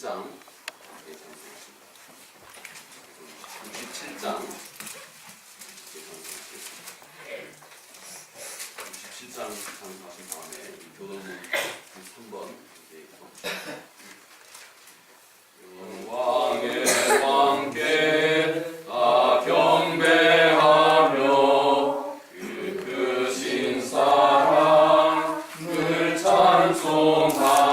67장 67장 67장 강조하신 다음에 교도문 3번 영광의 왕께 다 경배하며 그 크신 사랑을 찬송하라.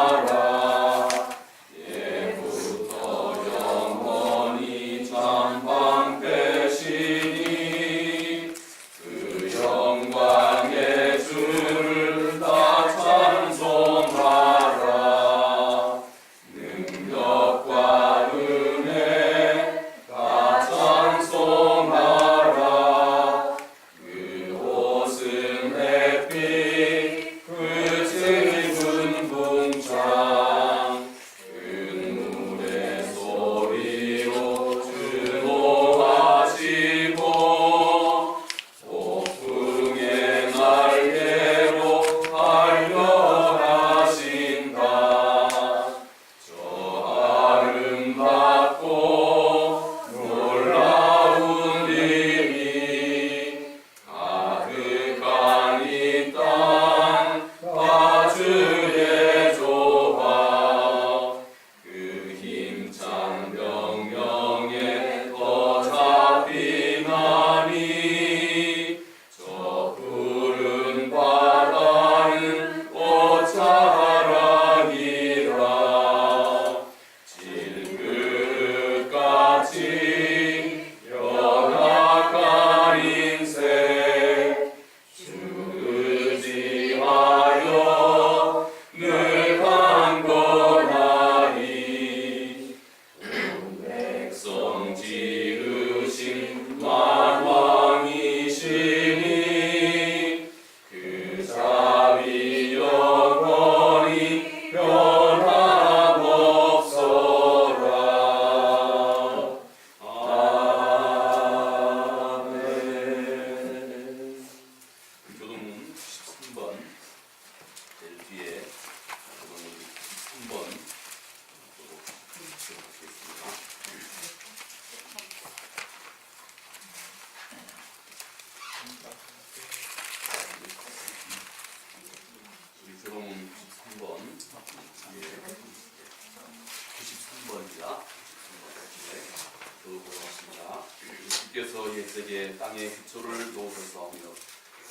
주께서 옛적에 땅에 기초를 놓으셨사오며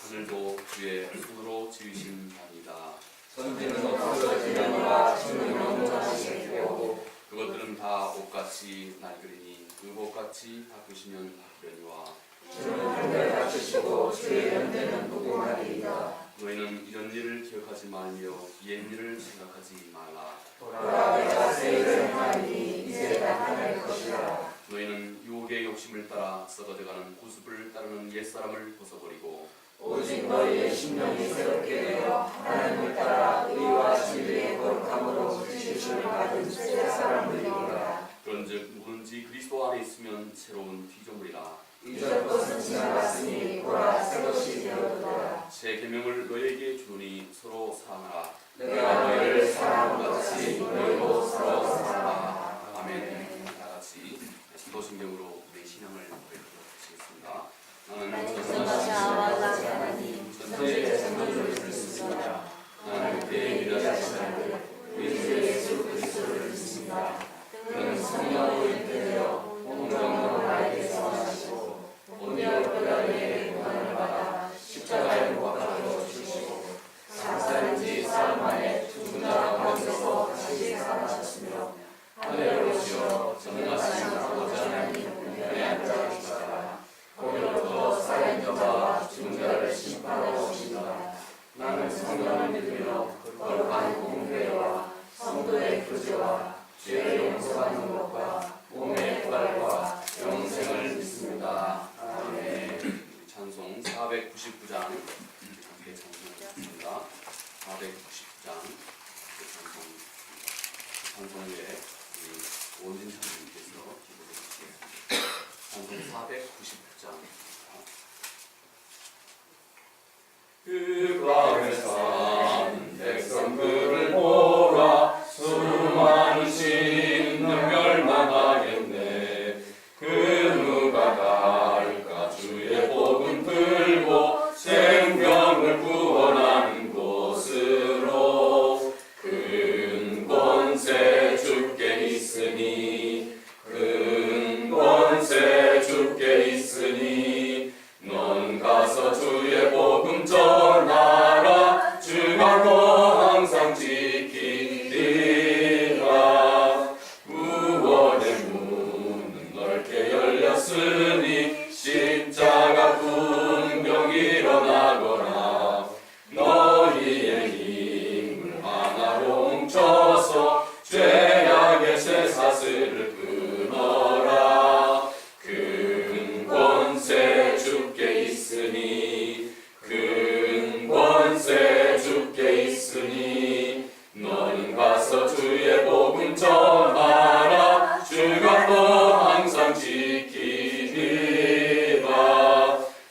하늘도 주의 손으로 지으신 바니이다. 천지는 없어지려니와 주는 영원하시리고 그것들은 다 옷같이 낡으리니 그 옷같이 바꾸시면 바꾸려니와 주는 한결 닦으시고 주의 연대는 무궁하리이다. 너희는 이런 일을 기억하지 말며 옛 일을 생각하지 말라. 보라 내가 새 일을 행하리니 이제 나타날 것이라. 너희는 유혹의 욕심을 따라 썩어져가는 구습을 따르는 옛사람을 벗어버리고 오직 너희의 심령이 새롭게 되어 하나님을 따라 의와 진리의 거룩함으로 지으심을 받은 새 사람을 이루라. 그런즉 누구든지 그리스도 안에 있으면 새로운 피조물이라. 이전 것은 지나갔으니 보라 새 것이 되었도다. 새 계명을 너희에게 주노니 서로 사랑하라. 내가 너희를 사랑한 같이 너희도 서로 사랑하라. 아멘. 다같이 사도신경으로 우리 신앙을 고백하시겠습니다. 나는 전능하신 아버지 하나님, 전체의 생존을 믿습니다. 나는 그의 유일하신 아들 우리 주 예수 그리스도를 믿습니다. 그는 성령으로 잉태되어 공정으로 나에게 성하시고 본디오 빌라도에게 고난을 받아 십자가에 못 박혀 죽으시고 사살인지 사흘 만에 죽은 자 가운데서 다시 살아나셨으며 하늘에 오르시어 전능하신 아버지 하나님 우편에 앉아 계시다가 거기로부터 살아있는 죽은 자를 심판하러 오신다. 나는 성령을 믿으며 거룩한 공회와 성도의 교제와 죄의 용서받는 것과 몸의 부활과 영생을 믿습니다. 아멘. 찬송 499장 함께 찬송하겠습니다. 499장 찬송 후에 원진 찬송님께서 기도해 주시겠습니다. 찬송 499장 그 밤에 산 백성들을 보라 수많으신 일어나거라. 너희의 힘을 하나로 뭉쳐서 죄악의 쇠사슬을 끊어라. 큰 권세 주께 있으니 큰 권세 주께 있으니 너는 가서 주의 복음 전하라. 주가 너 항상 지키리라.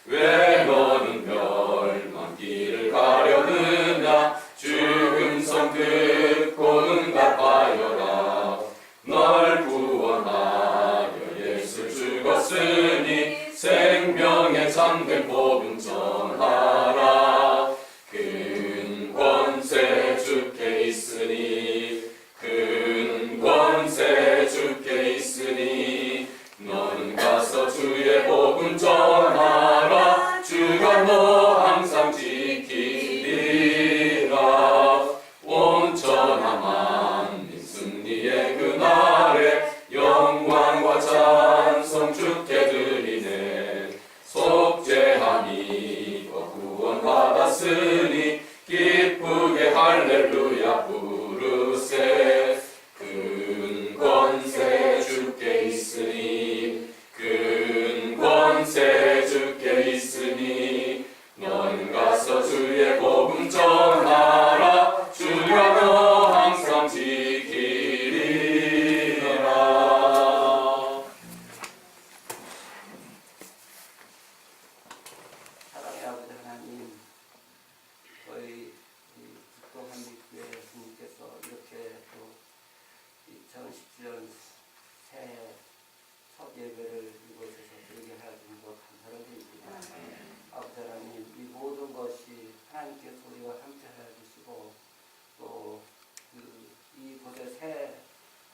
왜 너는 멸망길을 가려느냐. 주 음성 듣고 응답하여라. 널 구원하려 예수 죽었으니 생명에 잠든 복음 전하라. 큰 권세 주께 있으니 큰 권세 주께 있으니 너는 가서 주의 복음 전하라. 주가 너 항상 지키리라. 온천하 만민 승리의 그날에 영광과 찬송 주께 드리네. 속죄함이 구원 받았으니 기쁘게 할렐루야 부르세. 큰 권세 주께 있으니 큰 권세 주께 있으니 너는 가서 주의 복음 전하라. 주가 너 항상 지키리라. 사랑의 아버지 하나님, 저희 북동한빛교회 주님께서 이렇게 또 2017년 새해 첫 예배를 이곳에서 드리게 하여준 것 감사를 드립니다. 아버지 하나님, 이 모든 것이 하나님께서 우리와 함께하여 주시고 또 이곳에 새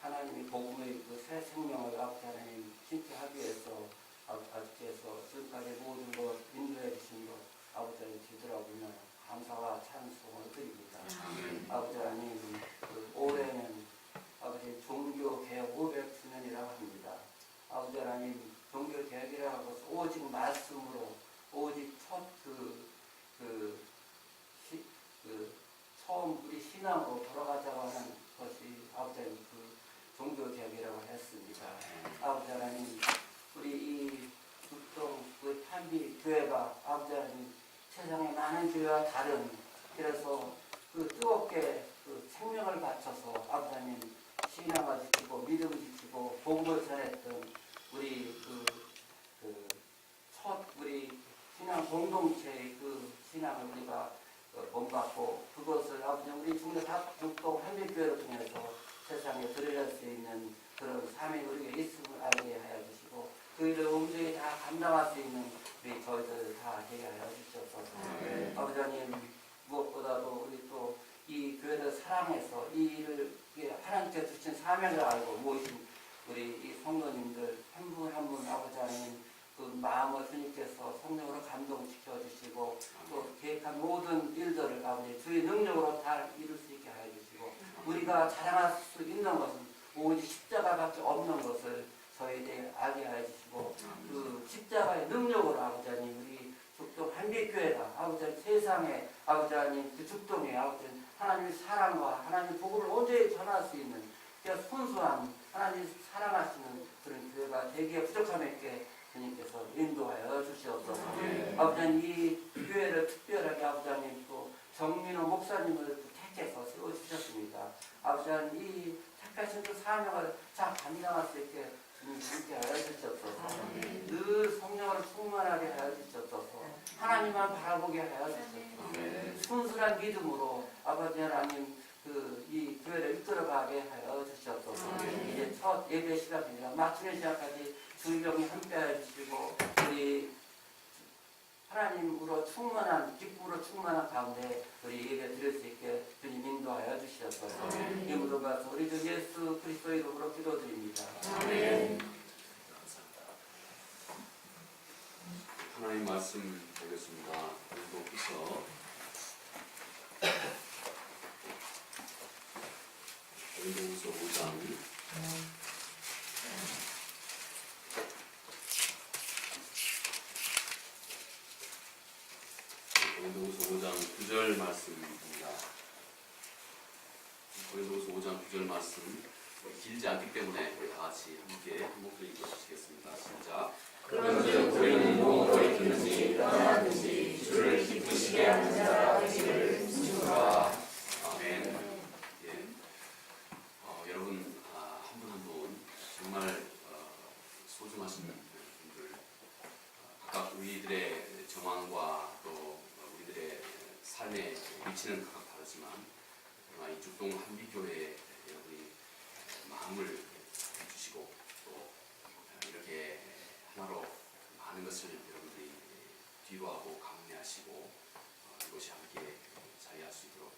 하나님의 복음의 그 새 생명을 아버지 하나님 신뢰하기 위해서 아버지께서 지금까지 모든 것 인도해 주신 것 아버지 하나님 뒤돌아보면 감사와 찬송을 드립니다. 아버지 하나님, 올해는 아버지 종교개혁 500주년이라고 합니다. 아버지 하나님, 종교개혁이라고 해서 오직 말씀으로 오직 처음 우리 신앙으로 돌아가자고 하는 것이 아버지 하나님 그 종교개혁이라고 했습니다. 아버지 하나님, 우리 이 북동 그 탄비 교회가 아버지 하나님 세상의 많은 교회와 다른 그래서 그 뜨겁게 그 생명을 바쳐서 아버지 하나님 신앙을 지키고 믿음을 지키고 복음을 전했던 우리 우리 신앙 공동체의 그 신앙을 우리가 본받고 그것을 아버지 우리 중대 북동 한빛교회를 통해서 세상에 드러낼 수 있는 그런 삶의 우리가 있음을 알게 하여 주시고 그 일을 온전히 다 감당할 수 있는 우리 저희들 다 되게 하여 주시옵소서. 아버지 하나님, 무엇보다도 우리 또 이 교회를 사랑해서 이 일을 하나님께서 주신 사명을 알고 모이신 우리 이 성도님들 한 분 한 분 아버지 하나님 그 마음을 주님께서 성령으로 감동시켜 주시고 또 계획한 모든 일들을 아버지 주의 능력으로 다 이룰 수 있게 하여 주시고 우리가 자랑할 수 있는 것은 오직 십자가밖에 없는 것을 저희에게 알게 하여 주시고 그 십자가의 능력으로 아버지 하나님 우리 북동 한빛교회가 아버지 하나님 세상에 아버지 하나님 그 죽동에 아버지 하나님의 사랑과 하나님의 복음을 온전히 전할 수 있는 순수한 하나님 사랑하시는 그런 교회가 되기에 부족함 있게 주님께서 인도하여 주시옵소서. 아버지 하나님 이 교회를 특별하게 아버지 하나님 또 정민호 목사님을 택해서 세워주셨습니다. 아버지 하나님 이 택하신 그 사명을 잘 감당할 수 있게 주님 함께 하여 주시옵소서. 늘 성령으로 충만하게 하여 주시옵소서. 하나님만 바라보게 하여 주시옵소서. 순수한 믿음으로 아버지 하나님 이 교회를 이끌어가게 하여 주시옵소서. 이제 첫 예배 시간입니다. 마치는 시간까지 주님이 함께해 주시고 우리 하나님으로 충만한 기쁨으로 충만한 가운데 우리 예배 드릴 수 있게 주님 인도하여 주시옵소서. 이 모든 것을 우리 주 예수 그리스도의 이름으로 기도드립니다. 아멘. 하나님 말씀 보겠습니다. 높이서 고린도후서 5장 1 고린도후서 5장 9절 말씀입니다. 고린도후서 5장 9절 말씀 길지 않기 때문에 우리 다 같이 함께 한 목소리 읽어주시겠습니다. 시작. 그런즉 우리는 무엇을 듣든지 떠나든지 주를 기쁘시게 하는 자라 되기를 힘쓰노라. 아멘. 예. 여러분 한 분 한 분 정말 소중하신 분들 각각 우리들의 정황과 또 우리들의 삶의 위치는 각각 다르지만 그러나 이 죽동 한비교회에 여러분이 마음을 주시고 또 이렇게 하나로 많은 것을 여러분들이 뒤로하고 감내하시고 이것이 함께 자리할 수 있도록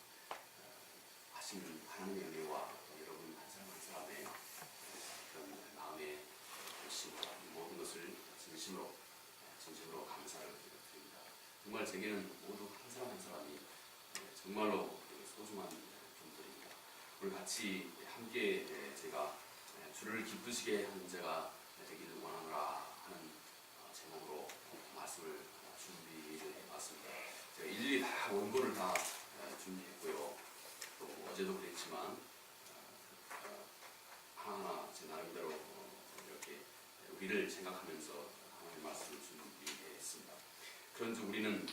하시는 하나님의 은혜와 여러분 한 사람 한 사람의 그런 마음의 열심과 모든 것을 진심으로 감사를 드립니다. 정말 제게는 모두 한 사람 한 사람이 정말로 소중한 분들입니다. 오늘 같이 함께 제가 주를 기쁘시게 하는 자가 되기를 원하노라 하는 제목으로 말씀을 준비를 해봤습니다. 제가 일일이 다 원고를 다 준비했고요. 또 어제도 그랬지만 하나하나 제 나름대로 이렇게 우리를 생각하면서 하나님의 말씀을 준비했습니다. 그런즉 우리는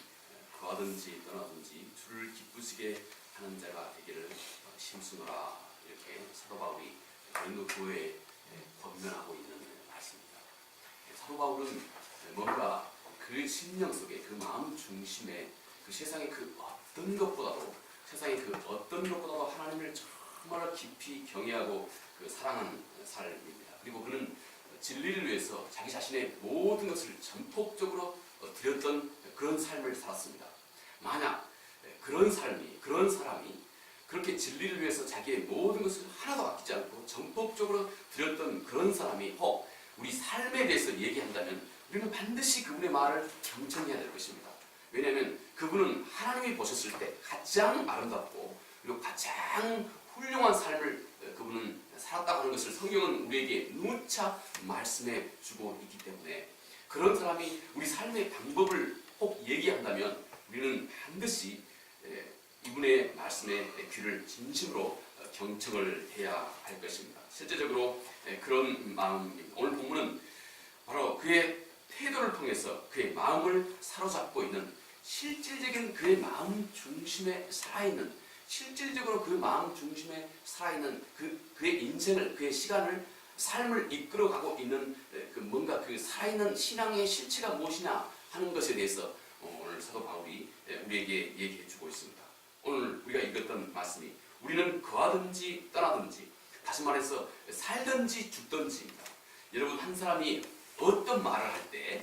거하든지 떠나든지 주를 기쁘시게 하는 자가 되기를 힘쓰노라 이렇게 사도 바울이 고린도 교회에 권면하고 있는 말씀입니다. 사도 바울은 뭔가 그 심령 속에 그 마음 중심에 그 세상의 그 어떤 것보다도 하나님을 정말 깊이 경외하고 그 사랑하는 삶입니다. 그리고 그는 진리를 위해서 자기 자신의 모든 것을 전폭적으로 드렸던 그런 삶을 살았습니다. 만약 그런 사람이 그렇게 진리를 위해서 자기의 모든 것을 하나도 아끼지 않고 전폭적으로 드렸던 그런 사람이 혹 우리 삶에 대해서 얘기한다면 우리는 반드시 그분의 말을 경청해야 될 것입니다. 왜냐하면 그분은 하나님이 보셨을 때 가장 아름답고 그리고 가장 훌륭한 삶을 그분은 살았다고 하는 것을 성경은 우리에게 누차 말씀해 주고 있기 때문에 그런 사람이 우리 삶의 방법을 혹 얘기한다면 우리는 반드시 이분의 말씀에 귀를 진심으로 경청을 해야 할 것입니다. 실제적으로 그런 마음입니다. 오늘 본문은 바로 그의 태도를 통해서 그의 마음을 사로잡고 있는 실질적인 그의 마음 중심에 살아있는 실질적으로 그 마음 중심에 살아있는 그의 인생을 그의 시간을 삶을 이끌어가고 있는 뭔가 그 살아있는 신앙의 실체가 무엇이냐 하는 것에 대해서 오늘 사도 바울이 우리에게 얘기해 주고 있습니다. 오늘 우리가 읽었던 말씀이 우리는 거하든지 떠나든지 다시 말해서 살든지 죽든지입니다. 여러분 한 사람이 어떤 말을 할 때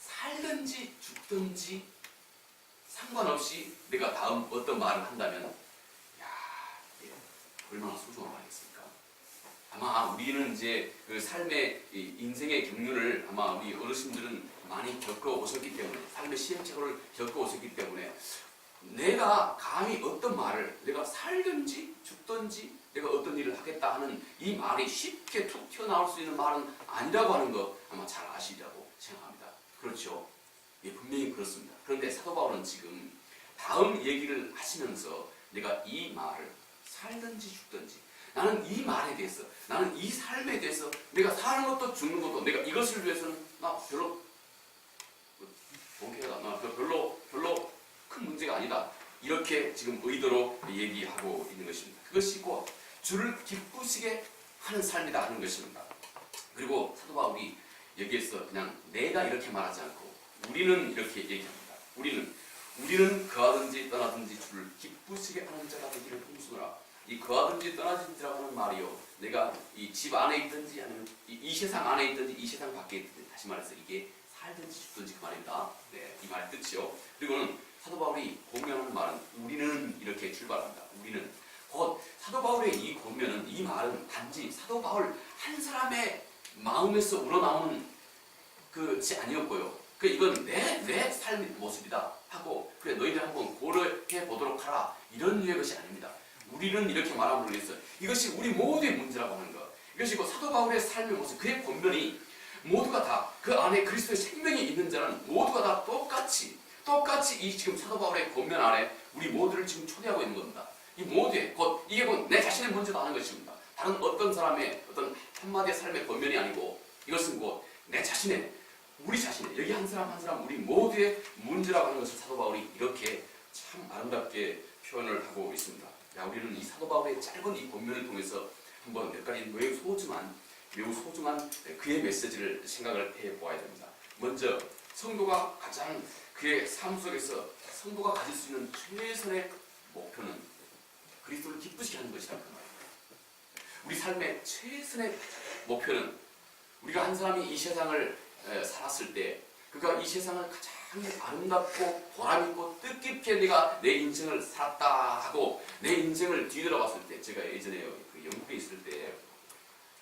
살든지 죽든지 상관없이 내가 다음 어떤 말을 한다면 얼마나 소중한 말이겠습니까? 아마 우리는 이제 그 삶의 인생의 경륜을 아마 우리 어르신들은 많이 겪어오셨기 때문에 삶의 시행착오를 겪어오셨기 때문에 내가 감히 어떤 말을 내가 살든지 죽든지 내가 어떤 일을 하겠다 하는 이 말이 쉽게 툭 튀어나올 수 있는 말은 아니라고 하는 거 아마 잘 아시리라고 생각합니다. 그렇죠? 예, 분명히 그렇습니다. 그런데 사도 바울은 지금 다음 얘기를 하시면서 내가 이 말을 살든지 죽든지 나는 이 말에 대해서 나는 이 삶에 대해서 내가 사는 것도 죽는 것도 내가 이것을 위해서는 나 별로 본캐다 나 별로 큰 문제가 아니다 이렇게 지금 의도로 얘기하고 있는 것입니다. 그것이 곧 주를 기쁘시게 하는 삶이다 하는 것입니다. 그리고 사도 바울이 여기에서 그냥 내가 이렇게 말하지 않고 우리는 이렇게 얘기합니다. 우리는 거하든지 떠나든지 주를 기쁘시게 하는 자가 되기를 힘쓰노라. 이 거하든지 떠나든지라고 하는 말이요. 내가 이 집 안에 있든지 아니면 이 세상 안에 있든지 이 세상 밖에 있든지 다시 말해서 이게 살든지 죽든지 그 말입니다. 네, 이 말의 뜻이요. 그리고는 사도 바울이 권면하는 말은 우리는 이렇게 출발합니다. 우리는 곧 사도 바울의 이 권면은 이 말은 단지 사도 바울 한 사람의 마음에서 우러나오는 것이 아니었고요. 이건 내 삶의 모습이다 하고 그래 너희들 한번 고려해 보도록 하라 이런 류의 것이 아닙니다. 우리는 이렇게 말함으로 인해서 이것이 우리 모두의 문제라고 하는 것 이것이 곧 사도 바울의 삶의 모습 그의 권면이 모두가 다 그 안에 그리스도의 생명이 있는 자는 모두가 다 똑같이 똑같이 이 지금 사도 바울의 권면 아래 우리 모두를 지금 초대하고 있는 겁니다. 이 모두의 이게 곧 내 자신의 문제도 하는 것입니다. 다른 어떤 사람의 어떤 한마디의 삶의 권면이 아니고 이것은 곧 내 자신의 우리 자신의 여기 한 사람 한 사람 우리 모두의 문제라고 하는 것을 사도 바울이 이렇게 참 아름답게 표현을 하고 있습니다. 우리는 이 사도 바울의 짧은 이 권면을 통해서 한번 몇 가지 매우 소중한 그의 메시지를 생각을 해보아야 됩니다. 먼저 성도가 가장 그의 삶 속에서 성도가 가질 수 있는 최선의 목표는 그리스도를 기쁘시게 하는 것이라는 말입니다. 우리 삶의 최선의 목표는 우리가 한 사람이 이 세상을 살았을 때 그가 이 세상을 가장 아름답고 보람있고 뜻깊게 내가 내 인생을 살았다 하고 내 인생을 뒤돌아봤을 때 제가 예전에 그 영국에 있을 때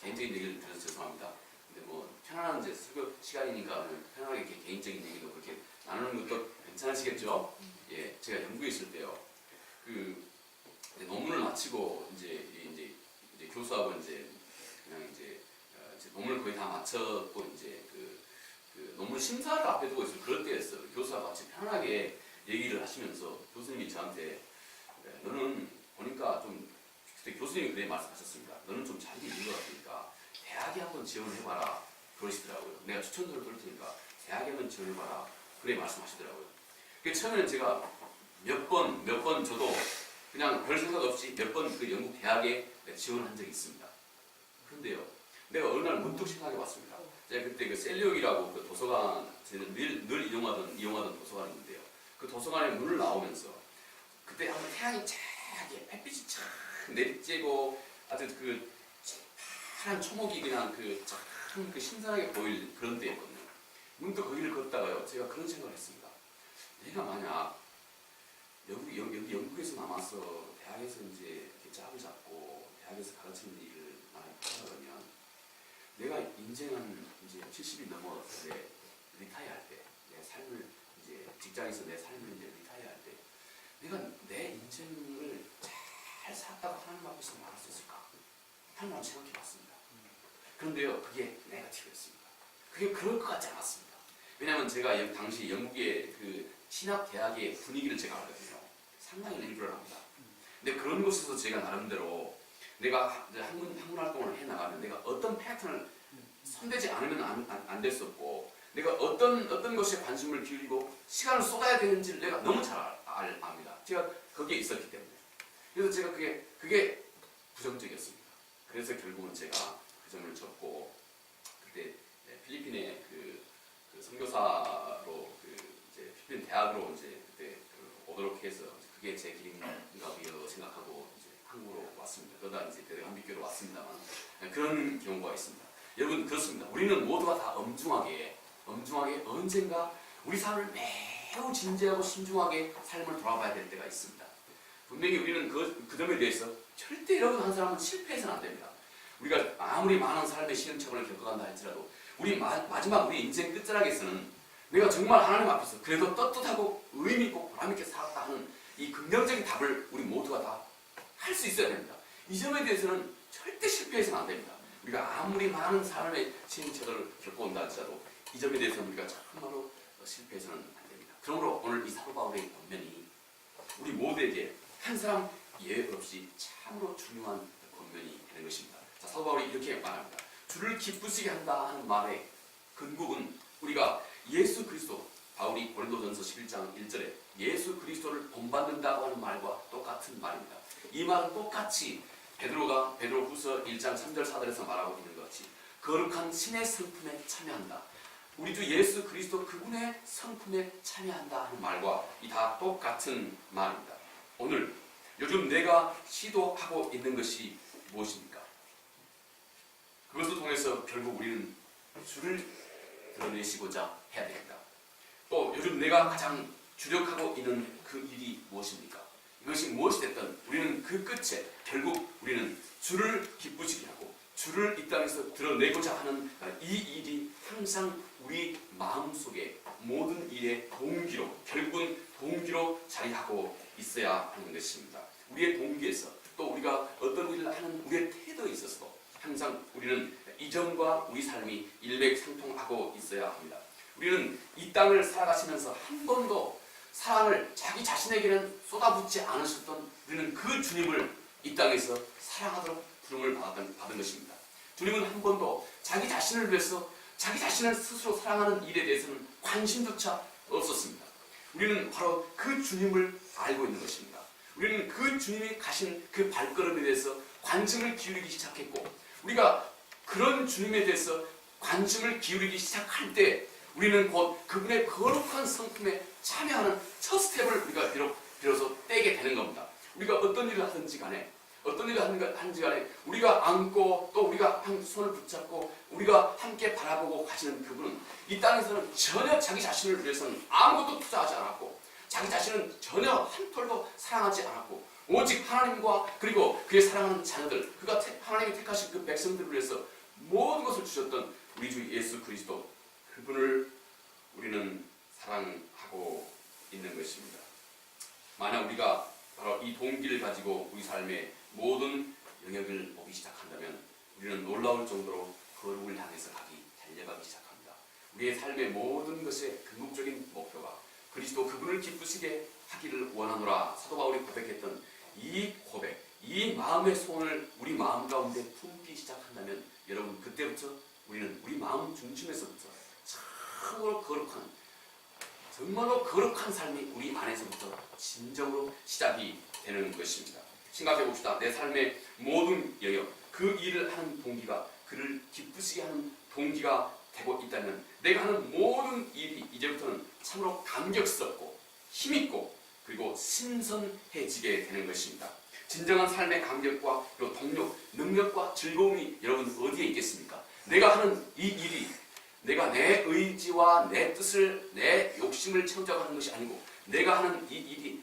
개인적인 얘기를 들어서 죄송합니다. 근데 뭐 편안한 이제 설교 시간이니까 편안하게 이렇게 개인적인 얘기도 그렇게 나누는 것도 괜찮으시겠죠? 예, 제가 영국에 있을 때요. 그 논문을 마치고 이제 교수하고 이제 그냥 이제 논문을 거의 다 마쳤고 이제 그 논문 심사를 앞에 두고 있을 그럴 때였어요. 교수하고 같이 편안하게 얘기를 하시면서 교수님이 저한테 너는 보니까 좀 그때 교수님이 그렇게 말씀하셨습니다. 너는 좀 잘 읽는 것 같으니까 대학에 한번 지원을 해봐라 그러시더라고요. 내가 추천서를 들 테니까 대학에 한번 지원해봐라 그래 말씀하시더라고요. 그 처음에는 제가 몇 번 저도 그냥 별 생각 없이 몇 번 그 영국 대학에 지원을 한 적이 있습니다. 그런데요, 내가 어느 날 문득 생각해 봤습니다. 제가 그때 그 셀리옥이라고 그 도서관, 저는 늘 이용하던 도서관이 있는데요. 그 도서관에 문을 나오면서 그때 한번 태양이 쫙, 햇빛이 쫙 내리쬐고 아주 그 파란 초목이 그냥 참 신선하게 보일 그런 때였거든요. 문득 거기를 걷다가요, 제가 그런 생각을 했습니다. 내가 만약 여기 영국에서 남아서 대학에서 이제 이렇게 짝을 잡고 대학에서 가르치는 일을 많이 하다 보면 내가 인생은 이제 70이 넘어서 리타이어 할 때, 내 삶을 이제 직장에서 내 삶을 이제 리타이어 할 때, 내가 내 인생을 잘 살았다고 하나님 앞에서 말할 수 있을까? 하는 마음 생각해 봤습니다. 그런데요, 그게 네거티브였습니다. 그게 그럴 것 같지 않았습니다. 왜냐하면 제가 당시 영국의 그 신학 대학의 분위기를 제가 알거든요. 상당히 리버럴합니다. 근데 그런 곳에서 제가 나름대로 내가 학문 활동을 해 나가면 내가 어떤 패턴을 손대지 않으면 안 될 수 없고 내가 어떤 것에 관심을 기울이고 시간을 쏟아야 되는지를 내가 너무 잘 압니다. 제가 거기에 있었기 때문에. 그래서 제가 그게 부정적이었습니다. 그래서 결국은 제가 그 점을 접고 그때 필리핀의 그 선교사로 이제 필리핀 대학으로 이제 그때 오도록 해서 그게 제 길인가 생각하고 이제 한국으로 왔습니다. 그러다 이제 대한민국으로 왔습니다만 그런 경우가 있습니다. 여러분 그렇습니다. 우리는 모두가 다 엄중하게 언젠가 우리 삶을 매우 진지하고 신중하게 삶을 돌아봐야 될 때가 있습니다. 분명히 우리는 그 점에 대해서 절대 여러분 한 사람은 실패해서는 안 됩니다. 우리가 아무리 많은 삶의 시행착오를 겪어간다 할지라도 우리 마지막 우리 인생 끝자락에서는 내가 정말 하나님 앞에서 그래도 떳떳하고 의미있고 보람있게 살았다 하는 이 긍정적인 답을 우리 모두가 다 할 수 있어야 됩니다. 이 점에 대해서는 절대 실패해서는 안 됩니다. 우리가 아무리 많은 삶의 시행착오를 겪어온다 할지라도 이 점에 대해서는 우리가 정말로 실패해서는 안 됩니다. 그러므로 오늘 이 사도 바울의 권면이 우리 모두에게 한 사람 예외 없이 참으로 중요한 권면이 되는 것입니다. 자, 사도 바울이 이렇게 말합니다. 주를 기쁘시게 한다 하는 말의 근국은 우리가 예수 그리스도, 바울이 고린도전서 11장 1절에 예수 그리스도를 본받는다고 하는 말과 똑같은 말입니다. 이 말은 똑같이 베드로후서 1장 3절 4절에서 말하고 있는 것 같이 거룩한 신의 성품에 참여한다. 우리 주 예수 그리스도 그분의 성품에 참여한다 하는 말과 이 다 똑같은 말입니다. 오늘 요즘 내가 시도하고 있는 것이 무엇입니까? 그것을 통해서 결국 우리는 주를 드러내시고자 해야 됩니다. 또 요즘 내가 가장 주력하고 있는 그 일이 무엇입니까? 이것이 무엇이 됐든 우리는 그 끝에 결국 우리는 주를 기쁘시게 하고 주를 이 땅에서 드러내고자 하는 이 일이 항상 우리 마음속에 모든 일의 동기로 결국은 동기로 자리하고 있어야 하는 것입니다. 우리의 동기에서 또 우리가 어떤 일을 하는 우리의 태도에 있어서도 항상 우리는 이 점과 우리 삶이 일맥상통하고 있어야 합니다. 우리는 이 땅을 살아가시면서 한 번도 사랑을 자기 자신에게는 쏟아붓지 않으셨던 우리는 그 주님을 이 땅에서 사랑하도록 부름을 받은 것입니다. 주님은 한 번도 자기 자신을 위해서 자기 자신을 스스로 사랑하는 일에 대해서는 관심조차 없었습니다. 우리는 바로 그 주님을 알고 있는 것입니다. 우리는 그 주님이 가신 그 발걸음에 대해서 관심을 기울이기 시작했고, 우리가 그런 주님에 대해서 관심을 기울이기 시작할 때 우리는 곧 그분의 거룩한 성품에 참여하는 첫 스텝을 우리가 비로소 떼게 되는 겁니다. 우리가 어떤 일을 하든지 간에 우리가 안고 또 우리가 손을 붙잡고 우리가 함께 바라보고 가시는 그분은 이 땅에서는 전혀 자기 자신을 위해서는 아무것도 투자하지 않았고, 자기 자신은 전혀 한 톨도 사랑하지 않았고, 오직 하나님과 그리고 그의 사랑하는 자녀들, 하나님이 택하신 그 백성들을 위해서 모든 것을 주셨던 우리 주 예수 그리스도, 그분을 우리는 사랑하고 있는 것입니다. 만약 우리가 바로 이 동기를 가지고 우리 삶의 모든 영역을 보기 시작한다면 우리는 놀라울 정도로 거룩을 향해서 달려가기 시작합니다. 우리의 삶의 모든 것의 궁극적인 목표가 그리스도 그분을 기쁘시게 하기를 원하노라 사도 바울이 고백했던 이 고백, 이 마음의 소원을 우리 마음 가운데 품기 시작한다면 여러분, 그때부터 우리는 우리 마음 중심에서부터 정말로 거룩한 삶이 우리 안에서부터 진정으로 시작이 되는 것입니다. 생각해 봅시다. 내 삶의 모든 영역, 그 일을 하는 동기가 그를 기쁘시게 하는 동기가 되고 있다면 내가 하는 모든 일이 이제부터는 참으로 감격스럽고 힘있고 그리고 신선해지게 되는 것입니다. 진정한 삶의 감격과 그리고 동력, 능력과 즐거움이 여러분 어디에 있겠습니까? 내가 하는 이 일이 내가 내 의지와 내 뜻을, 내 욕심을 채우자고 하는 것이 아니고 내가 하는 이 일이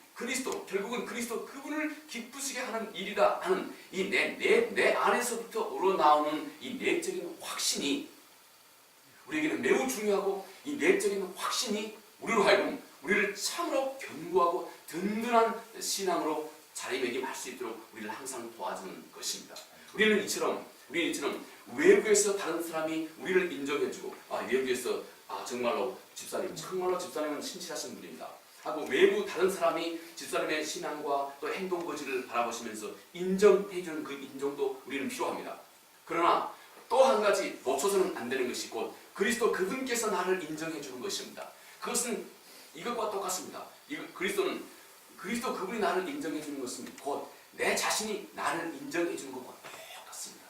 결국은 그리스도 그분을 기쁘시게 하는 일이다 하는 이 내 안에서부터 우러나오는 이 내적인 확신이 우리에게는 매우 중요하고, 이 내적인 확신이 우리로 하여금 우리를 참으로 견고하고 든든한 신앙으로 자리매김할 수 있도록 우리를 항상 도와주는 것입니다. 우리는 이처럼 외부에서 다른 사람이 우리를 인정해주고, 외부에서 정말로 집사님은 신실하신 분입니다 하고 외부 다른 사람이 집사님의 신앙과 또 행동 거지를 바라보시면서 인정해주는 그 인정도 우리는 필요합니다. 그러나 또 한 가지 놓쳐서는 안 되는 것이 곧 그리스도 그분께서 나를 인정해주는 것입니다. 그것은 이것과 똑같습니다. 그리스도 그분이 나를 인정해주는 것은 곧 내 자신이 나를 인정해주는 것과 똑같습니다.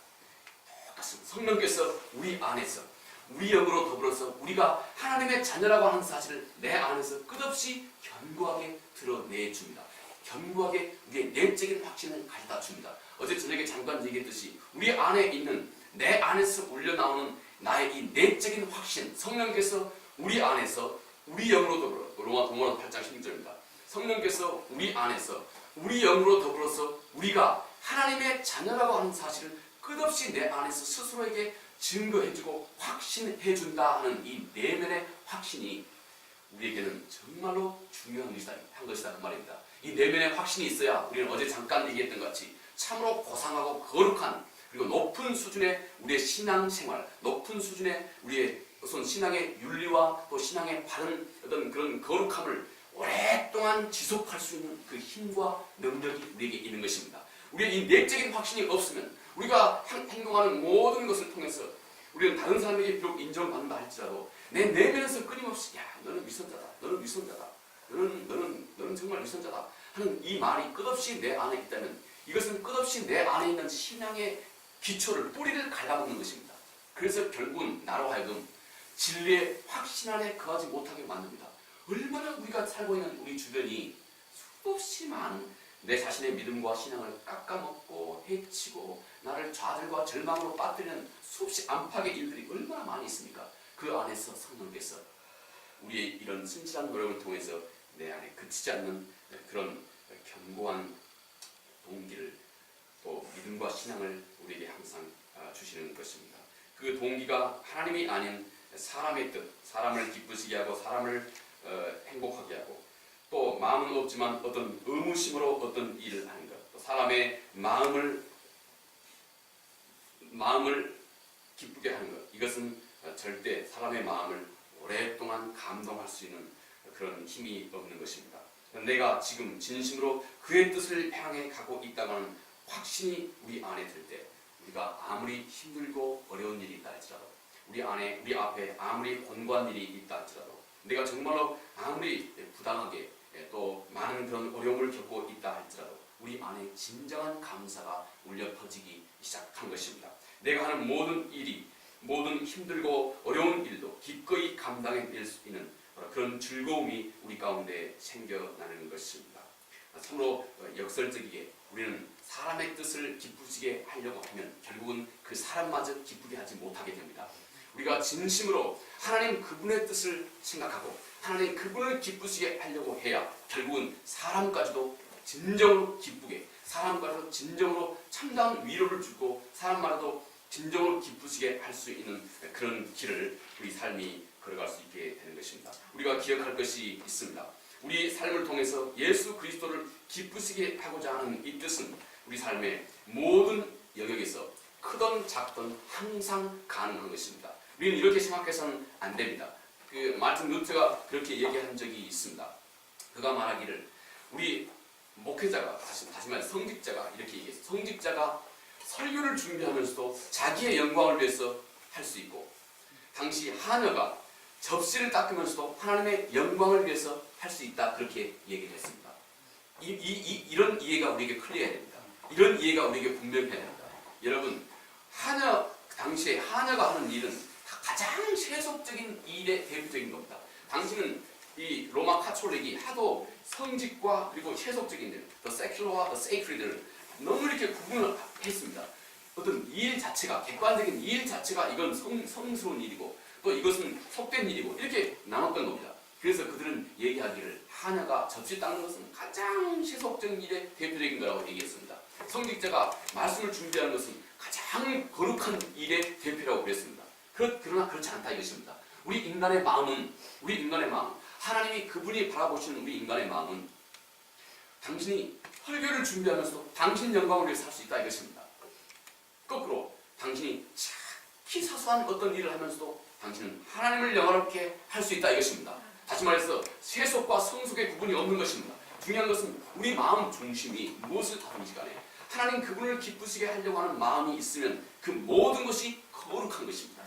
성령께서 우리 안에서 우리 영으로 더불어서 우리가 하나님의 자녀라고 하는 사실을 내 안에서 끝없이 견고하게 드러내줍니다. 견고하게 우리의 내적인 확신을 가져다 줍니다. 어제 저녁에 잠깐 얘기했듯이 우리 안에 있는 내 안에서 울려나오는 나의 이 내적인 확신, 성령께서 우리 안에서 우리 영으로 더불어 로마서 8장 16절입니다. 성령께서 우리 안에서 우리 영으로 더불어서 우리가 하나님의 자녀라고 하는 사실을 끝없이 내 안에서 스스로에게 증거해주고 확신해준다 하는 이 내면의 확신이 우리에게는 정말로 중요한 것이다 그 말입니다. 이 내면의 확신이 있어야 우리는 어제 잠깐 얘기했던 것 같이 참으로 고상하고 거룩한 그리고 높은 수준의 우리의 신앙생활, 높은 수준의 우리의 우선 신앙의 윤리와 또 신앙의 바른 어떤 그런 거룩함을 오랫동안 지속할 수 있는 그 힘과 능력이 우리에게 있는 것입니다. 우리의 이 내적인 확신이 없으면 우리가 행동하는 모든 것을 통해서 우리는 다른 사람에게 비록 인정받는다 할지라도 내 내면에서 끊임없이 너는 위선자다, 너는 위선자다, 너는 정말 위선자다 하는 이 말이 끝없이 내 안에 있다면 이것은 끝없이 내 안에 있는 신앙의 기초를, 뿌리를 갈라먹는 것입니다. 그래서 결국은 나로 하여금 진리의 확신 안에 거하지 못하게 만듭니다. 얼마나 우리가 살고 있는 우리 주변이 수없이 많은 내 자신의 믿음과 신앙을 깎아먹고 해치고 나를 좌절과 절망으로 빠뜨리는 수없이 안팎의 일들이 얼마나 많이 있습니까? 그 안에서 성령께서 우리의 이런 신실한 노력을 통해서 내 안에 그치지 않는 그런 견고한 동기를 또 믿음과 신앙을 우리에게 항상 주시는 것입니다. 그 동기가 하나님이 아닌 사람의 뜻, 사람을 기쁘시게 하고 사람을 행복하게 하고 또 마음은 없지만 어떤 의무심으로 어떤 일을 하는 것, 또 사람의 마음을 기쁘게 하는 것, 이것은 절대 사람의 마음을 오랫동안 감동할 수 있는 그런 힘이 없는 것입니다. 내가 지금 진심으로 그의 뜻을 향해 가고 있다는 확신이 우리 안에 들 때 우리가 아무리 힘들고 어려운 일이 있다 할지라도 우리 앞에 아무리 권고한 일이 있다 할지라도 내가 정말로 아무리 부당하게 또 많은 그런 어려움을 겪고 있다 할지라도 우리 안에 진정한 감사가 울려 퍼지기 시작한 것입니다. 내가 하는 모든 힘들고 어려운 일도 기꺼이 감당해낼 수 있는 그런 즐거움이 우리 가운데 생겨나는 것입니다. 참으로 역설적이게 우리는 사람의 뜻을 기쁘시게 하려고 하면 결국은 그 사람마저 기쁘게 하지 못하게 됩니다. 우리가 진심으로 하나님 그분의 뜻을 생각하고 하나님 그분을 기쁘시게 하려고 해야 결국은 사람까지도 진정으로 기쁘게, 사람까지도 진정으로 참다운 위로를 주고 사람마저도 진정으로 기쁘시게 할 수 있는 그런 길을 우리 삶이 걸어갈 수 있게 되는 것입니다. 우리가 기억할 것이 있습니다. 우리 삶을 통해서 예수 그리스도를 기쁘시게 하고자 하는 이 뜻은 우리 삶의 모든 영역에서 크든 작든 항상 가능한 것입니다. 우리는 이렇게 생각해서는 안 됩니다. 마틴 루터가 그렇게 얘기한 적이 있습니다. 그가 말하기를 우리 목회자가 다시 말해 성직자가 이렇게 얘기했어요. 성직자가 설교를 준비하면서도 자기의 영광을 위해서 할 수 있고 당시 하녀가 접시를 닦으면서도 하나님의 영광을 위해서 할 수 있다 그렇게 얘기를 했습니다. 이런 이해가 우리에게 클리어해야 됩니다. 이런 이해가 우리에게 분명해야 됩니다. 여러분 당시에 하녀가 하는 일은 가장 세속적인 일의 대표적인 겁니다. 당시는 이 로마 카톨릭이 하도 성직과 그리고 세속적인 일, the secular와 the sacred를 너무 이렇게 구분을 했습니다. 어떤 일 자체가 객관적인 일 자체가 이건 성스러운 일이고 또 이것은 속된 일이고 이렇게 나눴던 겁니다. 그래서 그들은 얘기하기를 하녀가 접시 닦는 것은 가장 세속적인 일의 대표적인 거라고 얘기했습니다. 성직자가 말씀을 준비하는 것은 가장 거룩한 일의 대표라고 그랬습니다. 그러나 그렇지 않다 이것입니다. 우리 인간의 마음, 하나님이 그분이 바라보시는 우리 인간의 마음은 당신이 설교를 준비하면서도 당신 영광을 위해서 할 수 있다 이것입니다. 거꾸로 당신이 작게 사소한 어떤 일을 하면서도 당신은 하나님을 영화롭게 할 수 있다 이것입니다. 다시 말해서 세속과 성속의 구분이 없는 것입니다. 중요한 것은 우리 마음 중심이 무엇을 하든지 간에 하나님 그분을 기쁘시게 하려고 하는 마음이 있으면 그 모든 것이 거룩한 것입니다.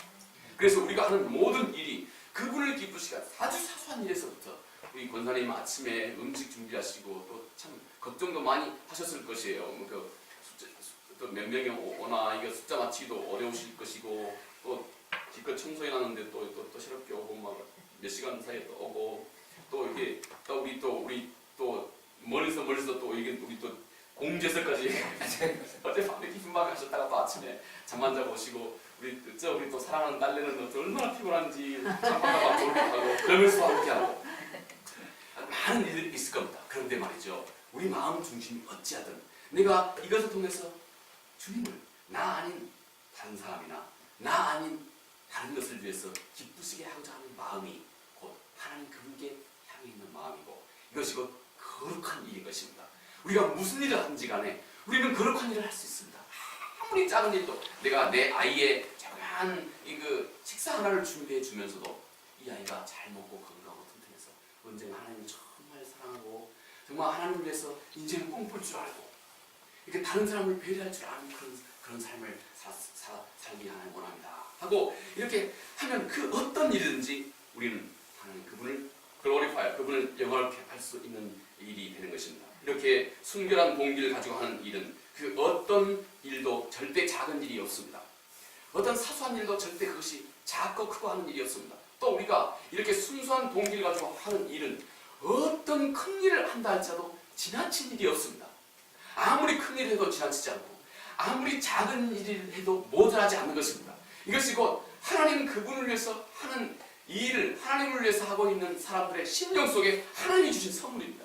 그래서 우리가 하는 모든 일이 그분을 기쁘시게 하는 아주 사소한 일에서부터 우리 권사님 아침에 음식 준비하시고 또 참 걱정도 많이 하셨을 것이에요. 또 몇 명이 오나 이거 숫자 맞추기도 어려우실 것이고 또 기껏 청소해 놨는데 또 새롭게 오고 막 몇 시간 사이에 또 오고 또 이게 우리 또 멀리서 또 이게 우리 또 공제서까지 어젯밤에 깊은 밤에 하셨다가 또 아침에 잠만 자고 오시고 우리 또 사랑하는 딸내는 또 얼마나 피곤한지 잠바다가 돌아가고 그러면서 함께하고 많은 일들이 있을 겁니다. 그런데 말이죠. 우리 마음 중심이 어찌하든 내가 이것을 통해서 주님을 나 아닌 다른 사람이나 나 아닌 다른 것을 위해서 기쁘시게 하고자 하는 마음이 곧 하나님 그분께 향해 있는 마음이고 이것이 곧 거룩한 일인 것입니다. 우리가 무슨 일을 하든지 간에 우리는 거룩한 일을 할 수 있습니다. 아무리 작은 일도 내가 내 아이의 조그만 식사 하나를 준비해 주면서도 이 아이가 잘 먹고 건강하고 튼튼해서 언젠가 하나님을 정말 사랑하고 정말 하나님을 위해서 인생을 꿈꿀 줄 알고 이렇게 다른 사람을 배려할 줄 아는 그런 삶을 살기 하나님 원합니다 하고 이렇게 하면 그 어떤 일이든지 우리는 하나님 그분을 글로리파이 그분을 영화롭게 할 수 있는 일이 되는 것입니다. 이렇게 순결한 동기를 가지고 하는 일은 그 어떤 일도 절대 작은 일이 없습니다. 어떤 사소한 일도 절대 그것이 작고 크고 하는 일이 없습니다. 또 우리가 이렇게 순수한 동기를 가지고 하는 일은 어떤 큰 일을 한다 할지라도 지나친 일이 없습니다. 아무리 큰 일을 해도 지나치지 않고 아무리 작은 일을 해도 모자라지 않는 것입니다. 이것이 곧 하나님 그분을 위해서 하는 이 일을 하나님을 위해서 하고 있는 사람들의 심령 속에 하나님이 주신 선물입니다.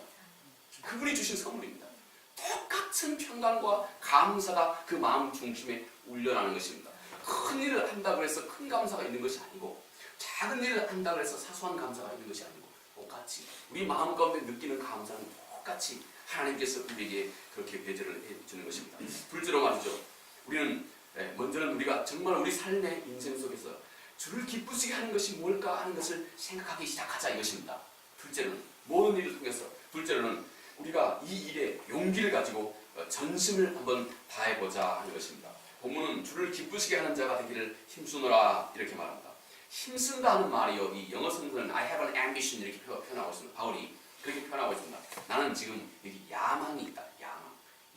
그분이 주신 선물입니다. 똑같은 평강과 감사가 그 마음 중심에 울려나는 것입니다. 큰 일을 한다고 해서 큰 감사가 있는 것이 아니고 작은 일을 한다고 해서 사소한 감사가 있는 것이 아니고 똑같이 우리 마음 가운데 느끼는 감사는 똑같이 하나님께서 우리에게 그렇게 배제를 해주는 것입니다. 둘째로 말이죠. 먼저는 우리가 정말 우리 삶의 인생 속에서 주를 기쁘시게 하는 것이 뭘까 하는 것을 생각하기 시작하자 이것입니다. 둘째로는 모든 일을 통해서 둘째로는 우리가 이 일에 용기를 가지고 전심을 한번 다해보자 하는 것입니다. 본문은 주를 기쁘시게 하는 자가 되기를 힘쓰노라 이렇게 말합니다. 힘쓴다 하는 말이요, 이 영어 성서는 I have an ambition 이렇게 표현하고 있습니다. 바울이 그렇게 표현하고 있습니다. 나는 지금 여기 야망이 있다.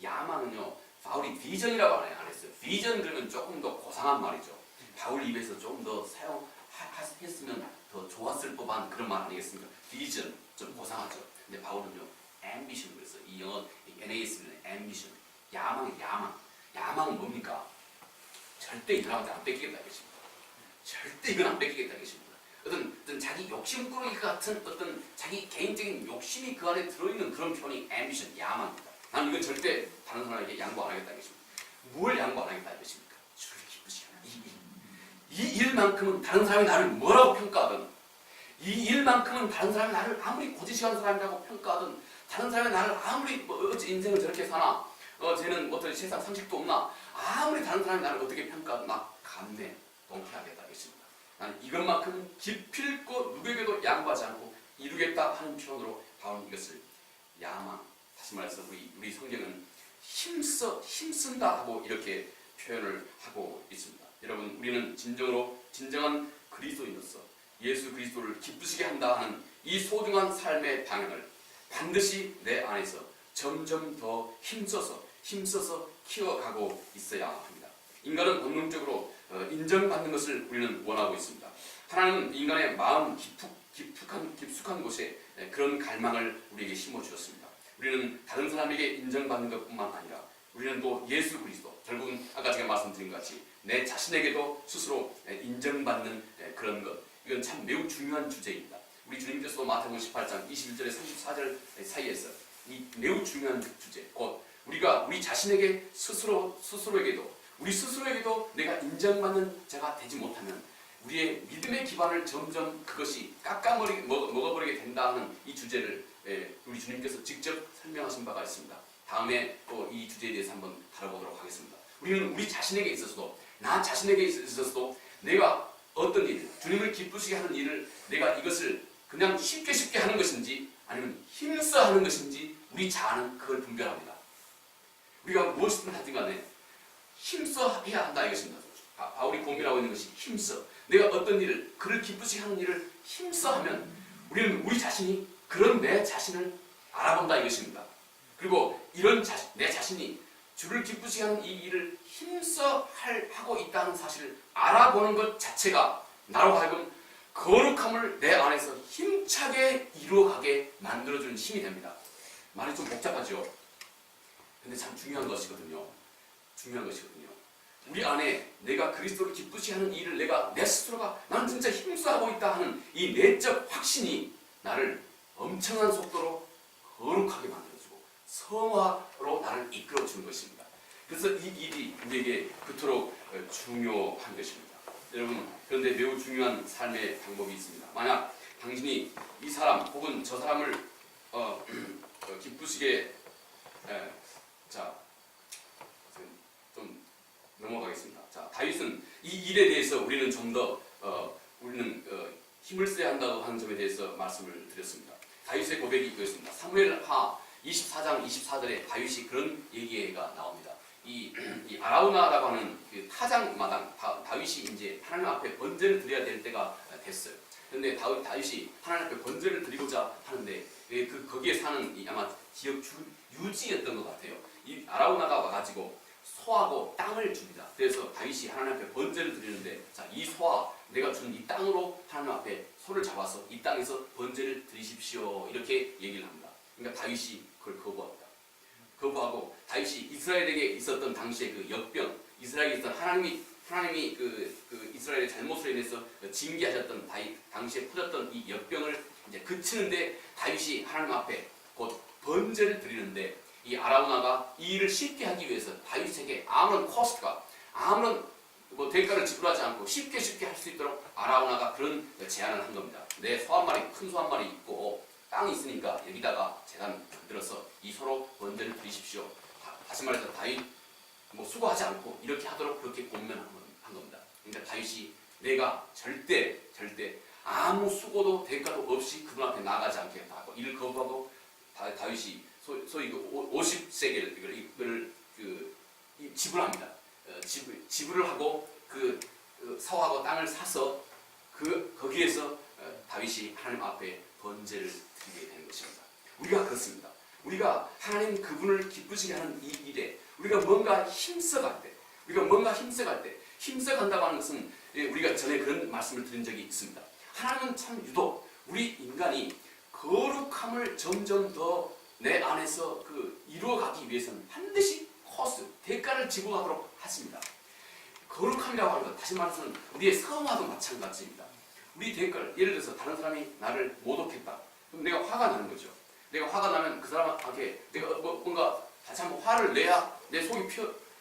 야망은요, 바울이 비전이라고 안 했어요. 비전 그러면 조금 더 고상한 말이죠. 바울 입에서 조금 더 사용했으면 더 좋았을 법한 그런 말 아니겠습니까? 비전 좀 고상하죠. 근데 바울은요, ambition 그랬어요. 이 영어 NAS는 ambition, 야망은 뭡니까? 절대 이 사람한테 안 뺏기겠다 이것입니다. 절대 이건 안 뺏기겠다 이것입니다. 어떤 자기 욕심꾸러기 같은 어떤 자기 개인적인 욕심이 그 안에 들어있는 그런 표현이 ambition, 야망입니다. 나는 이건 절대 다른 사람에게 양보 안 하겠다 이것입니다. 뭘 양보 안 하겠다 이것입니까? 주를 기쁘시게 하는 이 일만큼은 다른 사람이 나를 뭐라고 평가하든, 이 일만큼은 다른 사람이 나를 아무리 고지식한 사람이라고 평가하든, 다른 사람이 나를 아무리 어째 인생을 저렇게 사나, 쟤는 어떤 세상 상식도 없나, 아무리 다른 사람이 나를 어떻게 평가하든 나 감내 동태하겠다 이것입니다. 나는 이것만큼 기필코 누구에게도 양보하지 않고 이루겠다 하는 표현으로 바울은 이것을 야망, 다시 말해서 우리 성경은 힘쓴다 하고 이렇게 표현을 하고 있습니다. 여러분, 우리는 진정한 그리스도인으로서 예수 그리스도를 기쁘시게 한다 하는 이 소중한 삶의 방향을 반드시 내 안에서 점점 더 힘써서 키워가고 있어야 합니다. 인간은 본능적으로 인정받는 것을 우리는 원하고 있습니다. 하나님은 인간의 마음 깊숙한 곳에 그런 갈망을 우리에게 심어주었습니다. 우리는 다른 사람에게 인정받는 것뿐만 아니라 우리는 또 예수 그리스도, 결국은 아까 제가 말씀드린 것 같이 내 자신에게도 스스로 인정받는 그런 것, 이건 참 매우 중요한 주제입니다. 우리 주님께서도 마태복음 18장 21절에 34절 사이에서 이 매우 중요한 주제, 곧 우리가 우리 자신에게 스스로에게도 우리 스스로에게도 내가 인정받는 자가 되지 못하면 우리의 믿음의 기반을 점점 그것이 먹어버리게 된다는 이 주제를 우리 주님께서 직접 설명하신 바가 있습니다. 다음에 또 이 주제에 대해서 한번 다뤄보도록 하겠습니다. 우리는 우리 자신에게 있어서도, 나 자신에게 있어서도 내가 어떤 일, 주님을 기쁘시게 하는 일을 내가 이것을 그냥 쉽게 하는 것인지 아니면 힘써 하는 것인지 우리 자아는 그걸 분별합니다. 우리가 무엇이든 하든 간에 힘써 해야 한다 이것입니다. 바울이 고민하고 있는 것이 힘써. 내가 어떤 일을, 그를 기쁘시게 하는 일을 힘써 하면 우리는 우리 자신이 그런 내 자신을 알아본다 이것입니다. 그리고 이런 내 자신이 주를 기쁘시게 하는 이 일을 힘써 하고 있다는 사실을 알아보는 것 자체가 나로 하여금 거룩함을 내 안에서 힘차게 이루어가게 만들어주는 힘이 됩니다. 말이 좀 복잡하죠? 근데 참 중요한 것이거든요. 우리 안에 내가 그리스도를 기쁘시게 하는 일을 내가 내 스스로가 나는 진짜 힘써 하고 있다 하는 이 내적 확신이 나를 엄청난 속도로 거룩하게 만들어주고 성화로 나를 이끌어주는 것입니다. 그래서 이 일이 우리에게 그토록 중요한 것입니다. 여러분, 그런데 매우 중요한 삶의 방법이 있습니다. 만약 당신이 이 사람 혹은 저 사람을 기쁘시게 좀 넘어가겠습니다. 자, 다윗은 이 일에 대해서 우리는 좀 더 힘을 써야 한다고 하는 점에 대해서 말씀을 드렸습니다. 다윗의 고백이 있습니다. 사무엘하 24장 24절에 다윗이 그런 얘기가 나옵니다. 이 아라우나라고 하는 그 타작마당, 다윗이 이제 하나님 앞에 번제를 드려야 될 때가 됐어요. 그런데 다윗이 하나님 앞에 번제를 드리고자 하는데 거기에 사는 아마 지역 유지였던 것 같아요. 이 아라우나가 와가지고 소하고 땅을 줍니다. 그래서 다윗이 하나님 앞에 번제를 드리는데, 자, 이 소와 내가 준 이 땅으로 하나님 앞에 소를 잡아서 이 땅에서 번제를 드리십시오. 이렇게 얘기를 합니다. 그러니까 다윗이 그걸 거부합니다. 거부하고 다윗이 이스라엘에게 있었던 당시의 그 역병, 이스라엘에 있었던 하나님이 그 이스라엘의 잘못으로 인해서 징계하셨던 당시에 퍼졌던 이 역병을 이제 그치는데 다윗이 하나님 앞에 곧 번제를 드리는데, 이 아라우나가 이 일을 쉽게 하기 위해서 다윗에게 아무런 코스트가, 아무런 대가를 지불하지 않고 쉽게 할 수 있도록 아라우나가 그런 제안을 한 겁니다. 내 소 한 마리, 큰 소 한 마리 있고 땅이 있으니까 여기다가 제단 만들어서 이 소로 번제를 드리십시오. 다시 말해서 다윗 수고하지 않고 이렇게 하도록 그렇게 공면한 겁니다. 그러니까 다윗이 내가 절대 아무 수고도 대가도 없이 그분 앞에 나가지 않겠다 하고 이를 거부하고 다윗이 소위 그 50세겔 이걸 지불합니다. 지불을 하고 그 서하고 땅을 사서 거기에서 다윗이 하나님 앞에 번제를 드리게 되는 것입니다. 우리가 그렇습니다. 우리가 하나님 그분을 기쁘시게 하는 이 일에 우리가 뭔가 힘써갈 때 힘써간다고 하는 것은 우리가 전에 그런 말씀을 드린 적이 있습니다. 하나님은 참 유독 우리 인간이 거룩함을 점점 더 내 안에서 이루어가기 위해서는 반드시 대가를 지불하도록 하십니다. 거룩함이라고 하는 것, 다시 말해서는 우리의 성화도 마찬가지입니다. 우리 대가를, 예를 들어서 다른 사람이 나를 모독했다. 그럼 내가 화가 나는 거죠. 내가 화가 나면 그 사람한테 내가 뭔가 다시 한번 화를 내야 내 속이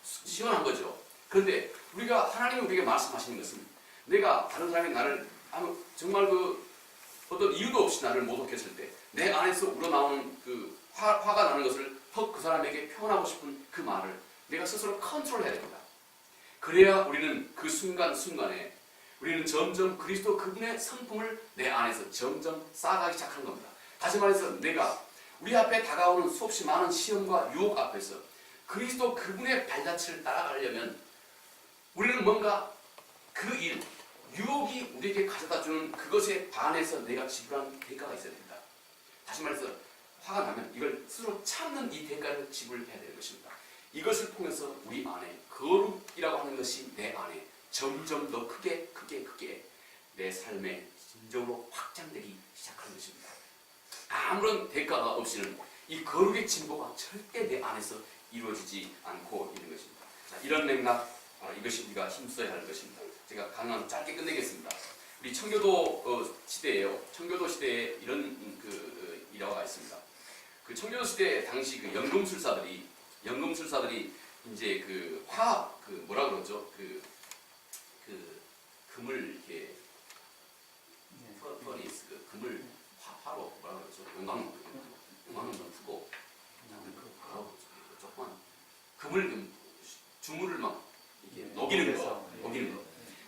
시원한 거죠. 그런데 하나님이 우리에게 말씀하시는 것은 내가 다른 사람이 나를 정말 어떤 이유도 없이 나를 모독했을 때 내 안에서 우러나오는 화가 나는 것을 더 그 사람에게 표현하고 싶은 그 말을 내가 스스로 컨트롤해야 됩니다. 그래야 우리는 그 순간순간에 우리는 점점 그리스도 그분의 성품을 내 안에서 점점 쌓아가기 시작하는 겁니다. 다시 말해서 내가 우리 앞에 다가오는 수없이 많은 시험과 유혹 앞에서 그리스도 그분의 발자취를 따라가려면 우리는 뭔가 유혹이 우리에게 가져다주는 그것에 반해서 내가 지불한 대가가 있어야 됩니다. 다시 말해서 화가 나면 이걸 스스로 참는 이 대가를 지불해야 되는 것입니다. 이것을 통해서 우리 안에 거룩이라고 하는 것이 내 안에 점점 더 크게 내 삶에 진정으로 확장되기 시작하는 것입니다. 아무런 대가가 없이는 이 거룩의 진보가 절대 내 안에서 이루어지지 않고 있는 것입니다. 자, 이런 맥락, 이것이 우리가 힘써야 할 것입니다. 제가 강연 짧게 끝내겠습니다. 우리 청교도 시대에요. 청교도 시대에 이런 일화가 있습니다. 그 청교도 시대 당시 연금술사들이 이제 뭐라 그러죠? 금을 이렇게 퍼니스 금을 화로 뭐라 그러죠? 용광로 푸고 조그만 금을 주물을 막 이게 녹이는 거.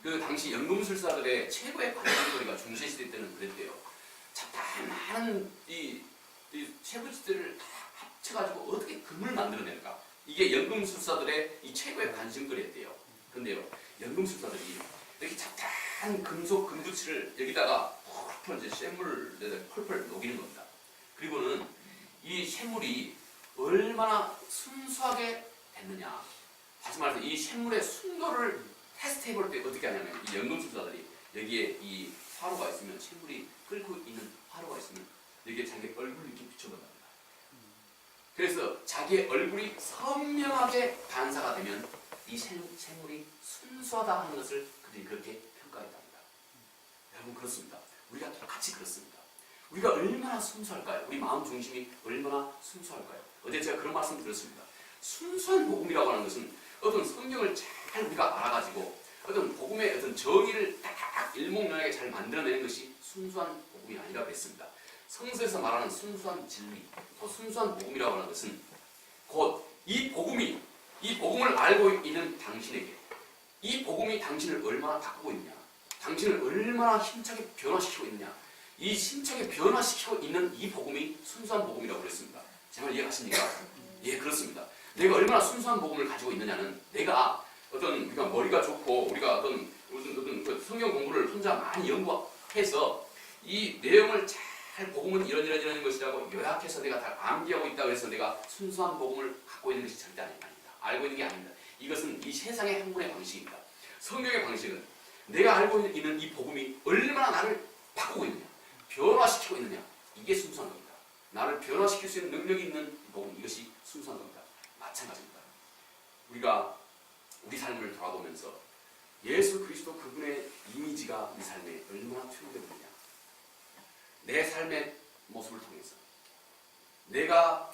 그 당시 연금술사들의 최고의 관심거리가 중세시대 때는 그랬대요. 자, 다 많은 이 채부지들을 다 합쳐가지고 어떻게 금을 만들어낼까? 이게 연금술사들의 이 최고의 관심거리였대요. 그런데요, 연금술사들이 이렇게 잡다한 금두치를 여기다가 펄펄 이제 샘물을 펄펄 녹이는 겁니다. 그리고는 이 샘물이 얼마나 순수하게 됐느냐. 다시 말해서 이 샘물의 순도를 테스트해볼 때 어떻게 하냐면 이 연금술사들이 여기에 이 화로가 있으면 샘물이 끓고 있는 화로가 있으면 여기에 자기 얼굴을 이렇게 비춰본답니다. 그래서 자기의 얼굴이 선명하게 반사가 되면 이 샘물이 순수하다 하는 것을 그들이 그렇게 평가했답니다. 여러분 그렇습니다. 우리가 똑같이 그렇습니다. 우리가 얼마나 순수할까요? 우리 마음 중심이 얼마나 순수할까요? 어제 제가 그런 말씀 드렸습니다. 순수한 복음이라고 하는 것은 어떤 성경을 잘 우리가 알아가지고 어떤 복음의 어떤 정의를 딱 일목요연하게 잘 만들어내는 것이 순수한 복음이 아니라 그랬습니다. 성서에서 말하는 순수한 진리, 또 순수한 복음이라고 하는 것은 곧 이 복음을 알고 있는 당신에게 이 복음이 당신을 얼마나 바꾸고 있느냐, 당신을 얼마나 힘차게 변화시키고 있느냐, 이 힘차게 변화시키고 있는 이 복음이 순수한 복음이라고 그랬습니다. 제 말 이해하십니까? 예, 그렇습니다. 내가 얼마나 순수한 복음을 가지고 있느냐는 내가 우리가 머리가 좋고 우리가 어떤 성경 공부를 혼자 많이 연구해서 이 내용을 잘 복음은 이런 것이라고 요약해서 내가 다 암기하고 있다고 해서 내가 순수한 복음을 갖고 있는 것이 절대 아닙니다. 알고 있는 게 아닙니다. 이것은 이 세상의 학문의 방식입니다. 성경의 방식은 내가 알고 있는 이 복음이 얼마나 나를 바꾸고 있느냐, 변화시키고 있느냐, 이게 순수한 겁니다. 나를 변화시킬 수 있는 능력이 있는 복음, 이것이 순수한 겁니다. 마찬가지입니다. 우리가 우리 삶을 돌아보면서 예수 그리스도 그분의 이미지가 우리 삶에 얼마나 투영되고 있느냐, 내 삶의 모습을 통해서 내가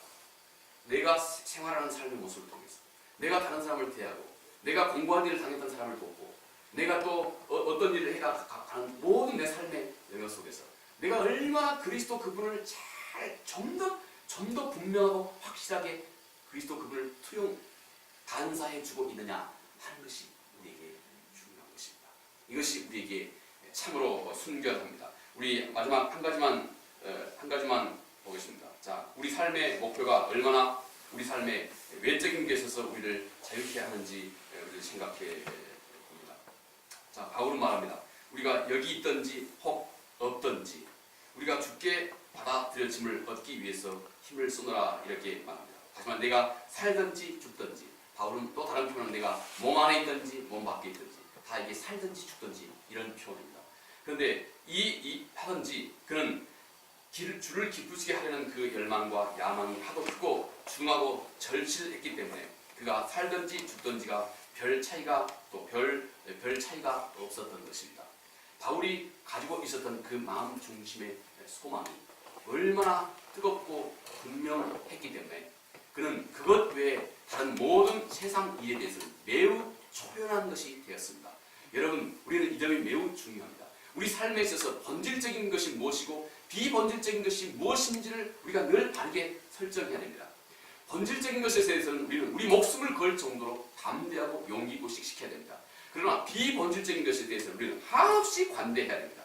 생활하는 삶의 모습을 통해서 내가 다른 사람을 대하고 내가 공부한 일을 당했던 사람을 돕고 내가 또 어떤 일을 해가는 모든 내 삶의 영역 속에서 내가 얼마나 그리스도 그분을 잘 좀 더 분명하고 확실하게 그리스도 그분을 반사해주고 있느냐 하는 것이 우리에게 중요한 것입니다. 이것이 우리에게 참으로 순결합니다. 우리 마지막 한 가지만 보겠습니다. 자, 우리 삶의 목표가 얼마나 우리 삶의 외적인 게 있어서 우리를 자유케 하는지 우리를 생각해 봅니다. 자, 바울은 말합니다. 우리가 여기 있든지 혹 없든지 우리가 주께 받아들여짐을 얻기 위해서 힘을 쏘느라 이렇게 말합니다. 하지만 내가 살든지 죽든지, 바울은 또 다른 표현은 내가 몸 안에 있든지 몸 밖에 있든지 다 이게 살든지 죽든지 이런 표현입니다. 그런데 이 하든지 그는 주를 기쁘시게 하려는 그 열망과 야망이 하도 크고 중하고 절실했기 때문에 그가 살든지 죽든지가 별 차이가 없었던 것입니다. 바울이 가지고 있었던 그 마음 중심의 소망이 얼마나 뜨겁고 분명했기 때문에 그는 그것 외에 다른 모든 세상 일에 대해서는 매우 초연한 것이 되었습니다. 여러분, 우리는 이 점이 매우 중요합니다. 우리 삶에 있어서 본질적인 것이 무엇이고 비본질적인 것이 무엇인지를 우리가 늘 다르게 설정해야 됩니다. 본질적인 것에 대해서는 우리는 우리 목숨을 걸 정도로 담대하고 용기 있고 씩씩해야 됩니다. 그러나 비본질적인 것에 대해서는 우리는 한없이 관대해야 됩니다.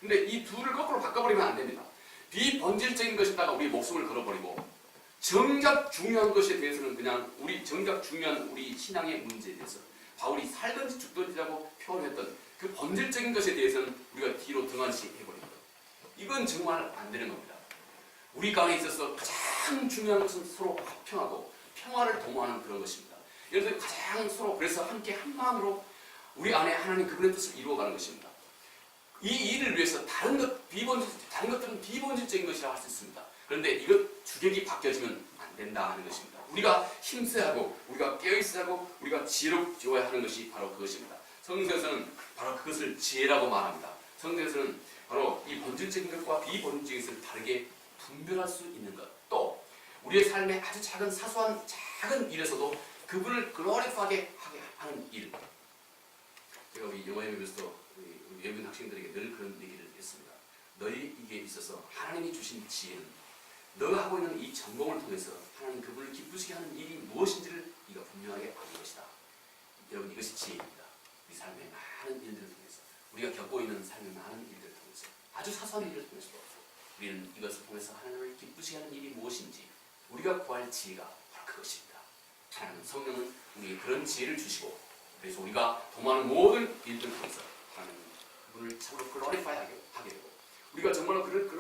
근데 이 둘을 거꾸로 바꿔버리면 안 됩니다. 비본질적인 것에다가 우리 목숨을 걸어버리고 정작 중요한 것에 대해서는 그냥 정작 중요한 우리 신앙의 문제에 대해서 바울이 살든지 죽든지라고 표현했던 그 본질적인 것에 대해서는 우리가 뒤로 등한시 해버립니다. 이건 정말 안 되는 겁니다. 우리 가운데 있어서 가장 중요한 것은 서로 화평하고 평화를 도모하는 그런 것입니다. 예를 들어 가장 서로 그래서 함께 한 마음으로 우리 안에 하나님 그분의 뜻을 이루어가는 것입니다. 이 일을 위해서 다른 것들은 비본질적인 것이라고 할 수 있습니다. 그런데 이것 주격이 바뀌어지면 안 된다 하는 것입니다. 우리가 힘써야 하고 우리가 깨어있어야 하고 우리가 지혜롭지어야 하는 것이 바로 그것입니다. 성경에서는 바로 그것을 지혜라고 말합니다. 성경에서는 바로 이 본질적인 것과 비본질적인 것을 다르게 분별할 수 있는 것, 또 우리의 삶의 아주 작은 일에서도 그분을 글로리파하게 하는 일. 제가 우리 영어 예배에서 우리 예비군 학생들에게 늘 그런 얘기를 했습니다. 너희에게 있어서 하나님이 주신 지혜는 너가 하고 있는 이 전공을 통해서 하나님 그분을 기쁘시게 하는 일이 무엇인지를 네가 분명하게 아는 것이다. 여러분, 이것이 지혜입니다. 우리 삶의 많은 일들을 통해서 우리가 겪고 있는 삶의 많은 일들을 통해서 아주 사소한 일을 통해서도 우리는 이것을 통해서 하나님을 기쁘시게 하는 일이 무엇인지 우리가 구할 지혜가 바로 그것입니다. 하나님 성령은 우리에게 그런 지혜를 주시고 그래서 우리가 도모하는 모든 일들을 통해서 하나님 그분을 참으로 글로리파이하게 하게 되고 우리가 정말로 그를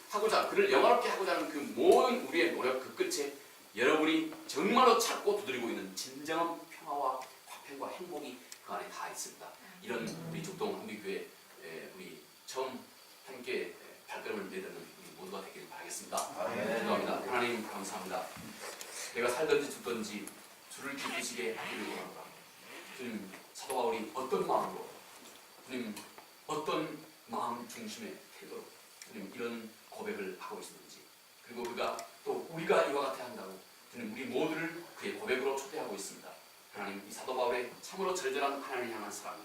하고자 그를 영화롭게 하고자 하는 그 모든 우리의 노력 그 끝에 여러분이 정말로 찾고 두드리고 있는 진정한 평화와 화평과 행복이 그 안에 다 있습니다. 이런 우리 죽동 한비교회 우리 처음 함께 발걸음을 내딛는 우리 모두가 되기를 바라겠습니다. 기도합니다. 하나님 감사합니다. 내가 살든지 죽든지 주를 기쁘시게 하기를 원합니다. 주님, 사도 바울이 어떤 마음으로 주님 어떤 마음 중심의 태도로 주님 이런 고백을 하고 있었는지, 그리고 그가 또 우리가 이와 같아 한다고 주님 우리 모두를 그의 고백으로 초대하고 있습니다. 하나님, 이 사도 바울의 참으로 절절한 하나님을 향한 사랑이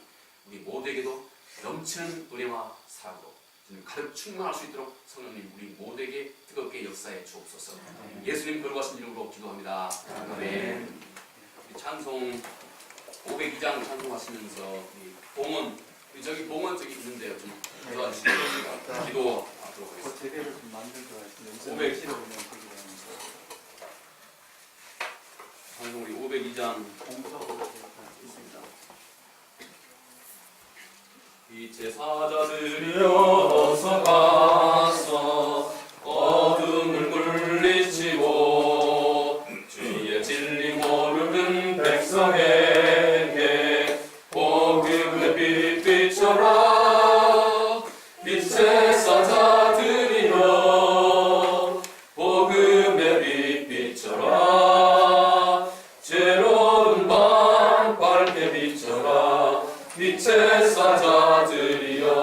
우리 모두에게도 넘치는 은혜와 사랑으로 주님 가득 충만할 수 있도록 성령님 우리 모두에게 뜨겁게 역사해 주옵소서. 예수님 거룩하신 이름으로 기도합니다. 아멘. 찬송 502장 찬송하시면서 저기 봉헌 저기 있는데요. 좀 도와주시면 기도하도록 하겠습니다. 제대로 좀 만들도록 하겠습니다. 찬송 우리 502장 공부하고 있습니다. 이 제사자들이여 어서 가서 어둠을 물리치고 주의 진리 모르는 백성에게 복음의 빛 비춰라. 빛의 사자들이여 복음의 빛 비춰라. 죄로운 밤 밝게 비춰라. 빛의 사자들이여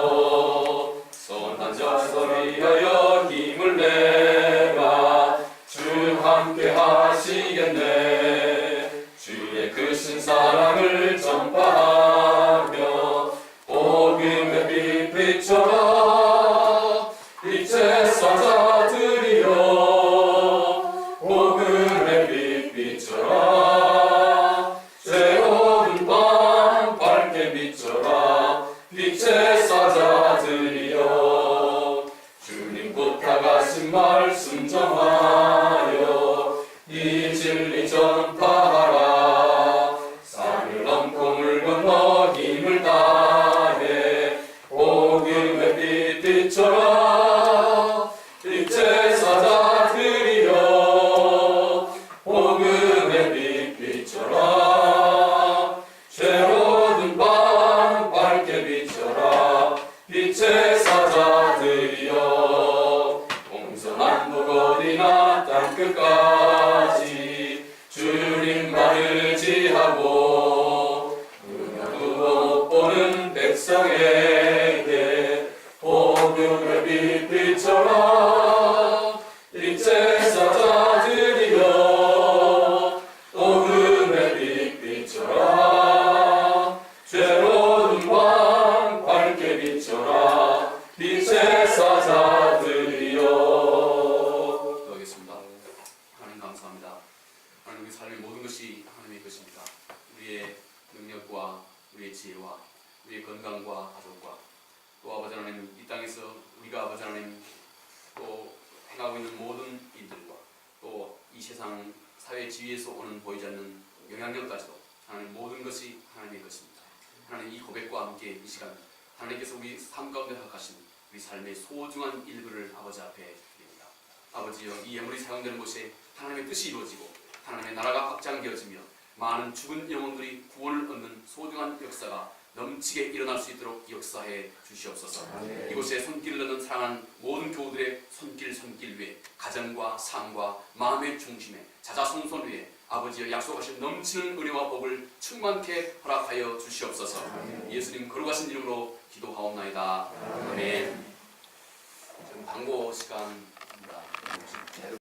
선한 자를 위하여 힘을 내라. 주 함께 하시겠네. 주의 크신 사랑을 전파하며 복음의 빛 비춰라. 빛의 사자들이여 복음의 빛 비춰라. 죄로운 밤 밝게 비춰라. 말씀 정하여 이 진리 전파하라. 산을 넘고 물 건너 힘을 다해 복음의 빛 비춰라. 빛의 사자들이여 복음의 빛 비춰라. 죄로운 밤 밝게 비춰라. 빛의 사자들이여 동서남북 어디나 땅끝까지 주님만을 지하고 눈도 못 보는 백성에게 복음의 빛 비춰라. 빛의 사자들이여 복음의 빛 비춰라. 죄로운 밤 밝게 비춰라. 빛의 사자들이여. 기도하겠습니다. 하나님 감사합니다. 하나님 우리 삶의 모든 것이 하나님의 것입니다. 우리의 능력과 우리의 지혜와 우리의 건강과 가족과 또 아버지 하나님 이 땅에서 우리가 아버지 하나님 또 행하고 있는 모든 일들과 또 이 세상 사회 지위에서 오는 보이지 않는 영향력까지도 하나님 모든 것이 하나님의 것입니다. 하나님 이 고백과 함께 이 시간 하나님께서 우리 삶 가운데 허락하신 우리 삶의 소중한 일부를 아버지 앞에 드립니다. 아버지여 이 예물이 사용되는 곳에 하나님의 뜻이 이루어지고 하나님의 나라가 확장되어지며 많은 죽은 영혼들이 구원을 얻는 소중한 역사가 넘치게 일어날 수 있도록 역사해 주시옵소서. 이곳에 손길을 넣는 사랑하는 모든 교우들의 손길 위에 가정과 삶과 마음의 중심에 자자손손 위에 아버지여 약속하신 넘치는 은혜와 복을 충만케 허락하여 주시옵소서. 예수님 거룩하신 이름으로 기도하옵나이다. 아멘. 지금 광고 시간